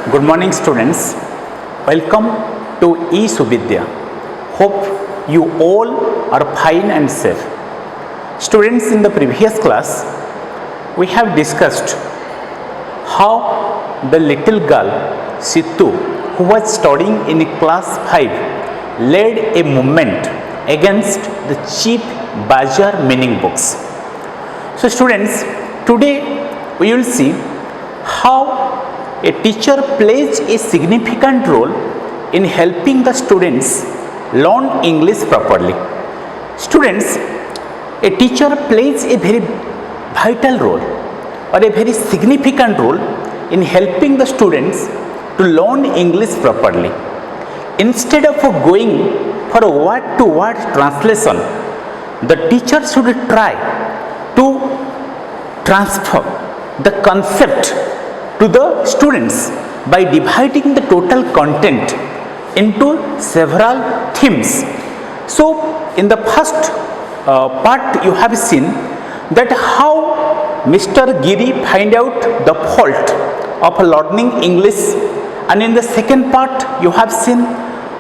Good morning, students. Welcome to eSuvidya. Hope you all are fine and safe. Students, in the previous class, we have discussed how the little girl Situ, who was studying in class 5, led a movement against the cheap bazaar meaning books. So, students, today we will see how a teacher plays a significant role in helping the students learn English properly. Students, a teacher plays a very vital role or a very significant role in helping the students to learn English properly. Instead of going for a word-to-word translation, the teacher should try to transfer the concept to the students by dividing the total content into several themes. So, in the first part you have seen that how Mr. Giri find out the fault of learning English, and in the second part you have seen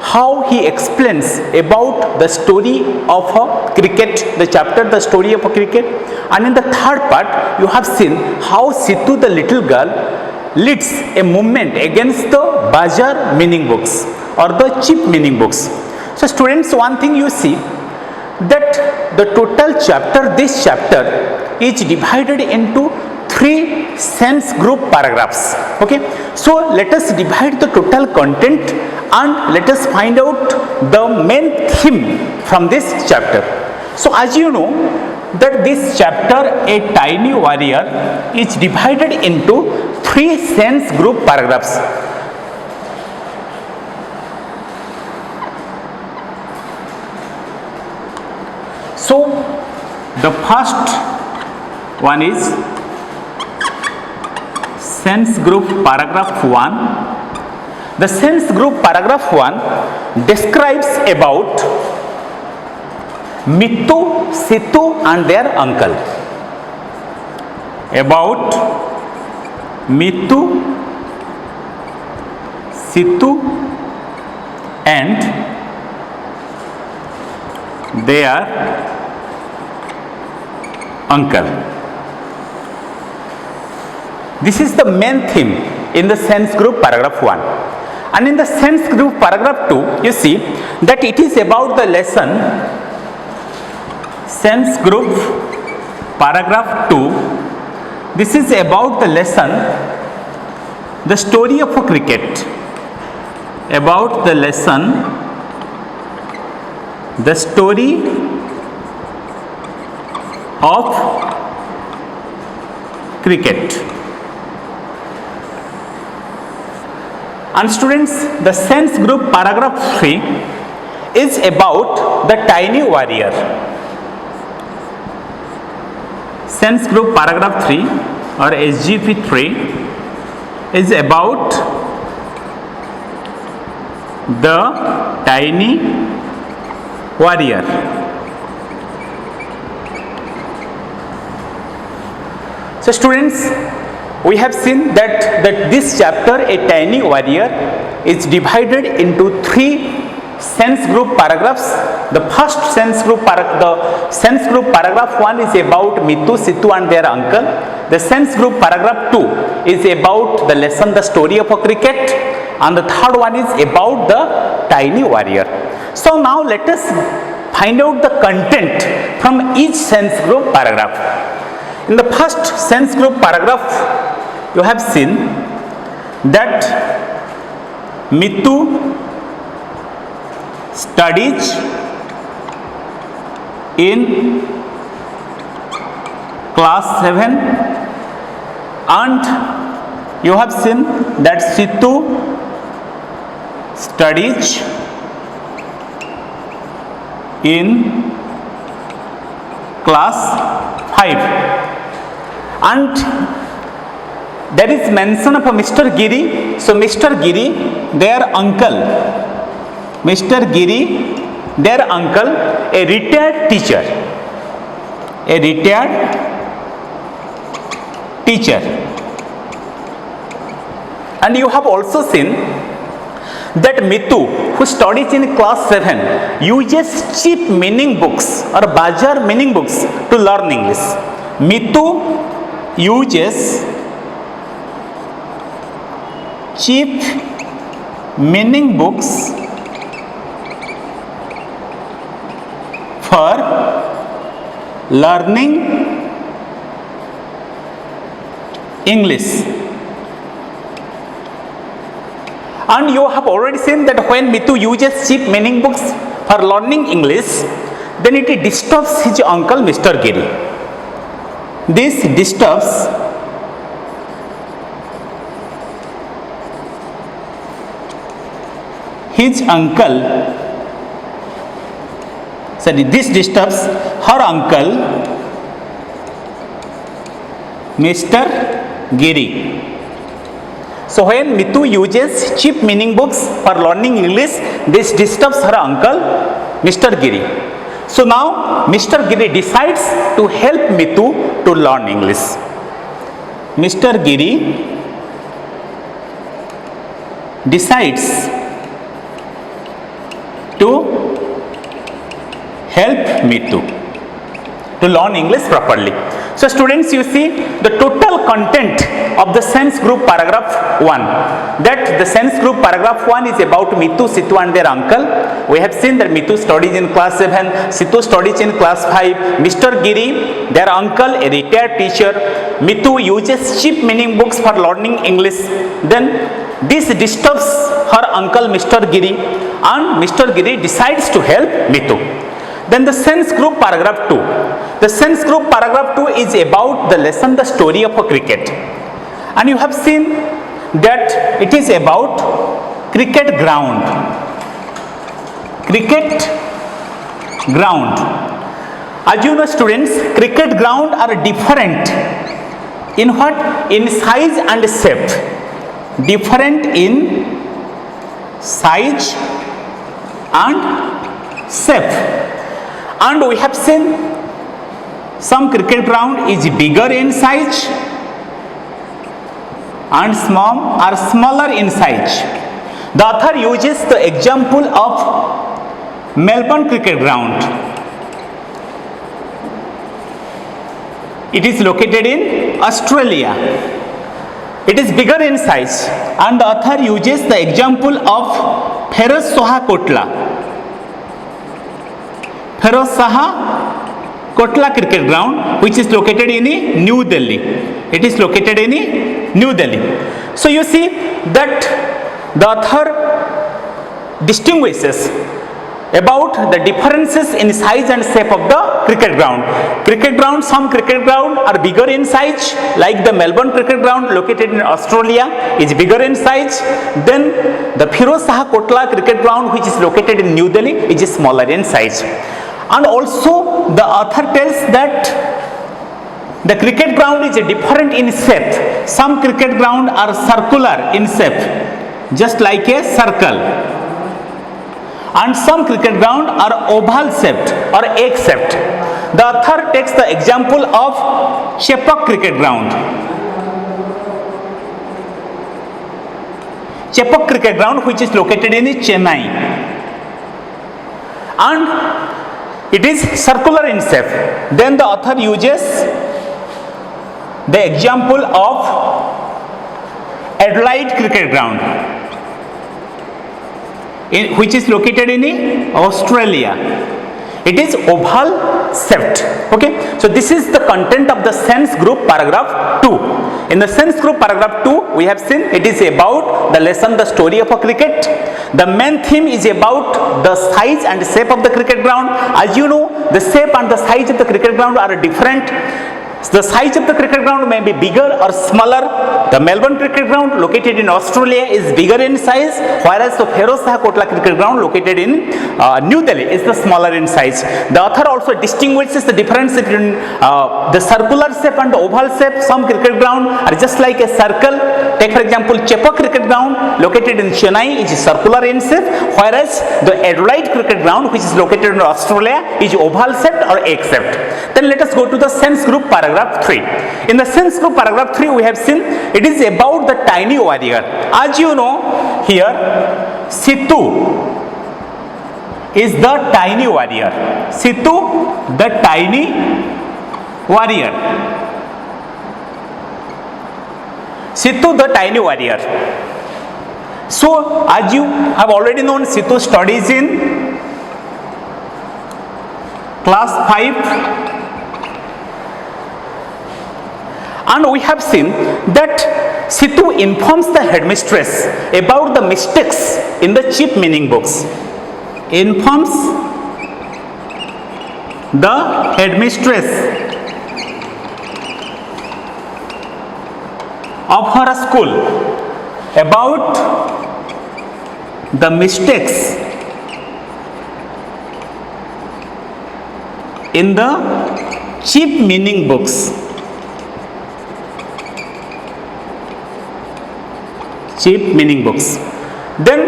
how he explains about the story of cricket, the chapter the story of cricket, and in the third part you have seen how Situ the little girl leads a movement against the bazaar meaning books or the cheap meaning books. So, students, one thing you see that the total chapter, this chapter is divided into 3 sense group paragraphs. Okay, so let us divide the total content and let us find out the main theme from this chapter. So, as you know that this chapter, A Tiny Warrior, is divided into 3 sense group paragraphs. So, the first one is sense group paragraph 1. The sense group paragraph 1 describes about Mittu, Situ and their uncle. About Mittu, Situ and their uncle. This is the main theme in the sense group paragraph 1. And in the sense group paragraph 2, you see that it is about the lesson sense group paragraph 2. This is about the lesson the story of a cricket. About the lesson the story of cricket. And students, the sense group paragraph 3 is about the tiny warrior. Sense group paragraph 3 or SGP 3 is about the tiny warrior. So, students, we have seen that this chapter, A Tiny Warrior, is divided into 3 sense group paragraphs. The first sense group paragraph 1 is about Mittu, Situ and their uncle. The sense group paragraph 2 is about the lesson the story of a cricket, and the third one is about the tiny warrior. So, now let us find out the content from each sense group paragraph. In the first sense group paragraph, you have seen that Mittu studies in class 7 and you have seen that Situ studies in class 5. And there is mention of a Mr. Giri. So, Mr. Giri, their uncle, Mr. Giri, their uncle, a retired teacher, And you have also seen that Mitu, who studies in class 7, uses cheap meaning books or bazar meaning books to learn English. Mitu uses cheap meaning books for learning English. And you have already seen that when Mitu uses cheap meaning books for learning English, then it disturbs his uncle Mr. Giri. This disturbs his uncle, this disturbs her uncle Mr. Giri. So when Mitu uses cheap meaning books for learning English, this disturbs her uncle Mr. Giri. So now Mr. Giri decides to help Mitu to learn English. Mr. Giri decides to help Mitu to learn English properly. So students, you see the total content of the sense group paragraph 1. That the sense group paragraph 1 is about Mitu, Situ and their uncle. We have seen that Mitu studies in class 7, Situ studies in class 5, Mr. Giri, their uncle, a retired teacher. Mitu uses cheap meaning books for learning English. Then this disturbs her uncle Mr. Giri, and Mr. Giri decides to help Mitu. Then the sense group paragraph 2. The sense group paragraph 2 is about the lesson, the story of a cricket. And you have seen that it is about cricket ground. Cricket ground. As you know students, cricket ground are different in what? In size and shape. Different in size and shape. And we have seen some cricket ground is bigger in size and smaller in size. The author uses the example of Melbourne cricket ground. It is located in Australia. It is bigger in size, and the author uses the example of Feroz Shah Kotla. Feroz Shah Kotla cricket ground, which is located in New Delhi. It is located in New Delhi. So you see that the author distinguishes about the differences in size and shape of the cricket ground. Cricket ground, some cricket ground are bigger in size, like the Melbourne cricket ground located in Australia is bigger in size. Then the Feroz Shah Kotla cricket ground, which is located in New Delhi, is smaller in size. And also the author tells that the cricket ground is different in shape. Some cricket ground are circular in shape, just like a circle. And some cricket ground are oval shaped or egg shaped. The author takes the example of Chepauk cricket ground. Chepauk cricket ground, which is located in Chennai. And it is circular in shape. Then the author uses the example of Adelaide cricket ground, which is located in Australia. It is oval shaped. Okay, so this is the content of the sense group paragraph 2. In the sense group paragraph 2, we have seen it is about the lesson, the story of a cricket. The main theme is about the size and shape of the cricket ground. As you know, the shape and the size of the cricket ground are different. The size of the cricket ground may be bigger or smaller. The Melbourne cricket ground located in Australia is bigger in size, whereas the Feroz Shah Kotla cricket ground located in New Delhi is the smaller in size. The author also distinguishes the difference between the circular shape and the oval shape. Some cricket ground are just like a circle. Take for example Chepauk cricket ground located in Chennai is circular in shape, whereas the Adelaide cricket ground, which is located in Australia, is oval shaped or egg shaped. Then let us go to the sense group paragraph paragraph 3. In the sense group paragraph 3 we have seen it is about the tiny warrior. As you know here Situ is the tiny warrior. Situ the tiny warrior. Situ the tiny warrior. So as you have already known, Situ studies in class 5, and we have seen that Situ informs the headmistress about the mistakes in the cheap meaning books. Informs the headmistress of her school about the mistakes in the cheap meaning books. Cheap meaning books. Then,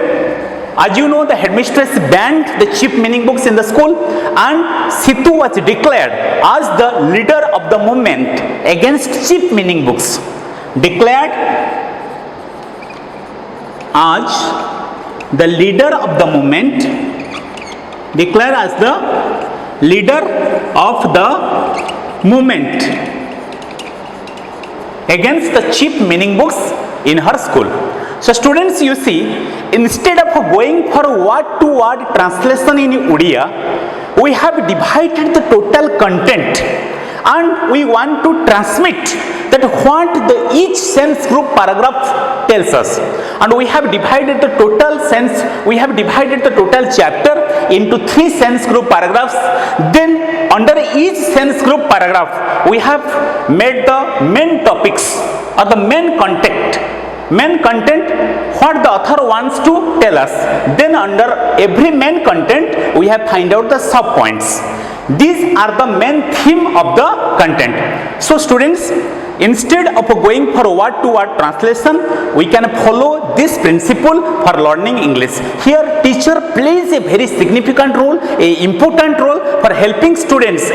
as you know, the headmistress banned the cheap meaning books in the school, and Situ was declared as the leader of the movement against cheap meaning books. Declared as the leader of the movement, declared as the leader of the movement against the cheap meaning books in her school. So students, you see, instead of going for word-to-word translation in Odia, we have divided the total content and we want to transmit that what the each sense group paragraph tells us, and we have divided the total chapter into 3 sense group paragraphs. Then under each sense group paragraph we have made the main topics or the main content what the author wants to tell us. Then under every main content we have find out the sub points. These are the main theme of the content. So students, instead of going for word-to-word translation, we can follow this principle for learning English. Here, teacher plays a very significant role, a important role for helping students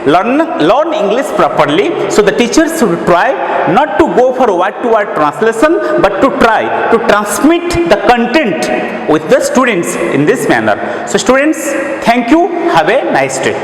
learn English properly. So the teachers should try not to go for word-to-word translation, but to try to transmit the content with the students in this manner. So students, thank you. Have a nice day.